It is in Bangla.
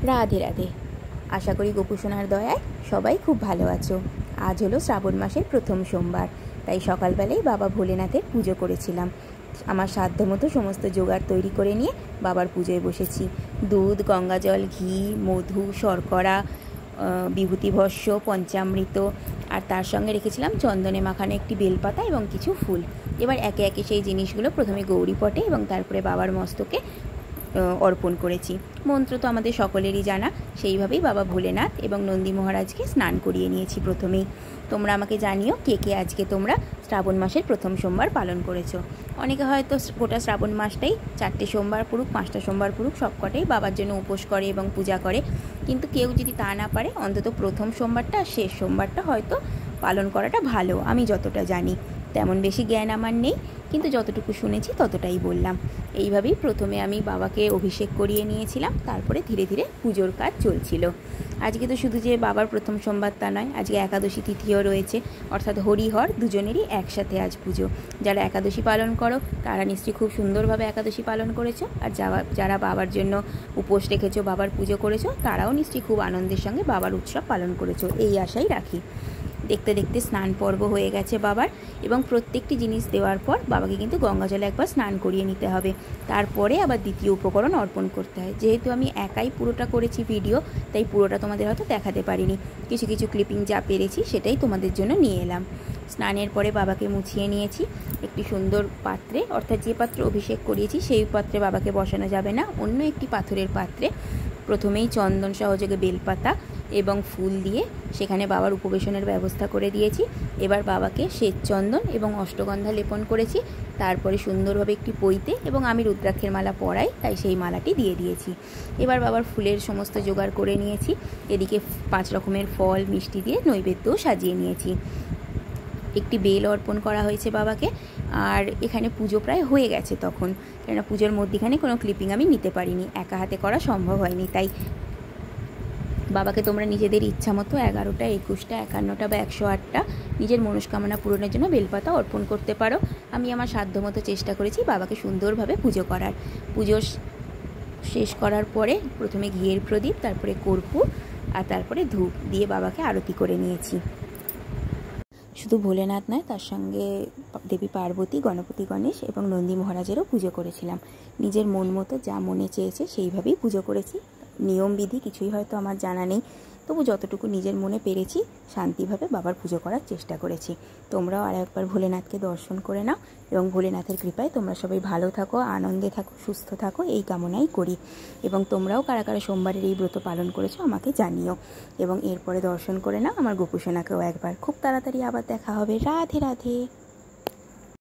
রাধে রাধে। আশা করি গোপুসোনার দয়ায় সবাই খুব ভালো আছো। আজ হলো শ্রাবণ মাসের প্রথম সোমবার, তাই সকালবেলায় বাবা ভোলেনাথের পুজো করেছিলাম। আমার সাধ্যমতো সমস্ত জোগাড় তৈরি করে নিয়ে বাবার পুজোয় বসেছি। দুধ, গঙ্গাজল, ঘি, মধু, শর্করা, বিভূতিভস্য, পঞ্চামৃত, আর তার সঙ্গে রেখেছিলাম চন্দনে মাখানো একটি বেলপাতা এবং কিছু ফুল। এবার একে একে সেই জিনিসগুলো প্রথমে গৌরীপটে এবং তারপরে বাবার মস্তকে অর্পণ করেছি। মন্ত্র তো আমাদের সকলেরই জানা, সেইভাবেই বাবা ভোলেনাথ এবং নন্দী মহারাজকে স্নান করিয়ে নিয়েছি প্রথমেই। তোমরা আমাকে জানিও কে কে আজকে তোমরা শ্রাবণ মাসের প্রথম সোমবার পালন করেছো। অনেকে হয়তো গোটা শ্রাবণ মাসটাই 4টে সোমবার পুরুক, 5টা সোমবার পুরুক সবকটাই বাবার জন্য উপোস করে এবং পূজা করে, কিন্তু কেউ যদি তা না পারে অন্তত প্রথম সোমবারটা আর শেষ সোমবারটা হয়তো পালন করাটা ভালো। আমি যতটা জানি, তেমন বেশি জ্ঞান আমার নেই, কিন্তু যতটুকু শুনেছি ততটাই বললাম। এইভাবেই প্রথমে আমি বাবাকে অভিষেক করিয়ে নিয়েছিলাম, তারপরে ধীরে ধীরে পুজোর কাজ চলছিল। আজকে তো শুধু যে বাবার প্রথম সোমবার তা নয়, আজকে একাদশী তিথিও রয়েছে, অর্থাৎ হরিহর দুজনেরই একসাথে আজ পুজো। যারা একাদশী পালন করো তারা নিশ্চয়ই খুব সুন্দরভাবে একাদশী পালন করেছো, আর যারা বাবার জন্য উপোস রেখেছো, বাবার পুজো করেছো, তারাও নিশ্চয়ই খুব আনন্দের সঙ্গে বাবার উৎসব পালন করেছো, এই আশাই রাখি। দেখতে দেখতে স্নান পর্ব হয়ে গেছে বাবার, এবং প্রত্যেকটি জিনিস দেওয়ার পর বাবাকে কিন্তু গঙ্গাজলে একবার স্নান করিয়ে নিতে হবে। তারপরে আবার দ্বিতীয় উপকরণ অর্পণ করতে হয়। যেহেতু আমি একাই পুরোটা করেছি ভিডিও, তাই পুরোটা তোমাদের হয়তো দেখাতে পারিনি। কিছু কিছু ক্লিপিং যা পেরেছি সেটাই তোমাদের জন্য নিয়ে এলাম। স্নানের পরে বাবাকে মুছিয়ে নিয়েছি একটি সুন্দর পাত্রে, অর্থাৎ যে পাত্রে অভিষেক করিয়েছি সেই পাত্রে বাবাকে বসানো যাবে না, অন্য একটি পাথরের পাত্রে প্রথমেই চন্দন সহযোগে বেলপাতা এবং ফুল দিয়ে সেখানে বাবার উপবেশনের ব্যবস্থা করে দিয়েছি। এবার বাবাকে শ্বেত চন্দন এবং অষ্টগন্ধা লেপন করেছি, তারপরে সুন্দরভাবে একটি পইতে এবং আমি রুদ্রাক্ষের মালা পরাই, তাই সেই মালাটি দিয়ে দিয়েছি। এবার বাবার ফুলের সমস্ত জোগাড় করে নিয়েছি। এদিকে 5 রকমের ফল মিষ্টি দিয়ে নৈবেদ্যও সাজিয়ে নিয়েছি। একটি বেল অর্পণ করা হয়েছে বাবাকে, আর এখানে পুজো প্রায় হয়ে গেছে তখন, কেননা পুজোর মধ্যেখানে কোনো ক্লিপিং আমি নিতে পারিনি, একা হাতে করা সম্ভব হয়নি। তাই বাবাকে তোমরা নিজেদের ইচ্ছা মতো 11টা, 21টা, 51টা বা 108টা নিজের মনস্কামনা পূরণের জন্য বেলপাতা অর্পণ করতে পারো। আমি আমার সাধ্যমতো চেষ্টা করেছি বাবাকে সুন্দরভাবে পুজো করার। পুজো শেষ করার পরে প্রথমে ঘিয়ের প্রদীপ, তারপরে কর্পূর, আর তারপরে ধূপ দিয়ে বাবাকে আরতি করে নিয়েছি। শুধু ভোলেনাথ নয়, তার সঙ্গে দেবী পার্বতী, গণপতি গণেশ এবং নন্দী মহারাজেরও পুজো করেছিলাম। নিজের মন মতো যা মনে চেয়েছে সেইভাবেই পুজো করেছি। নিয়মবিধি কিছুই হয়তো আমার জানা নেই, তবু যতটুকু নিজের মনে পেরেছি শান্তিভাবে বাবার পুজো করার চেষ্টা করেছি। তোমরাও আর একবার ভোলেনাথকে দর্শন করে নাও, এবং ভোলেনাথের কৃপায় তোমরা সবাই ভালো থাকো, আনন্দে থাকো, সুস্থ থাকো, এই কামনাই করি। এবং তোমরাও কারা কারা সোমবারের এই ব্রত পালন করেছো আমাকে জানিও, এবং এরপরে দর্শন করে নাও আমার গোপুসোনাকেও একবার। খুব তাড়াতাড়ি আবার দেখা হবে। রাধে রাধে।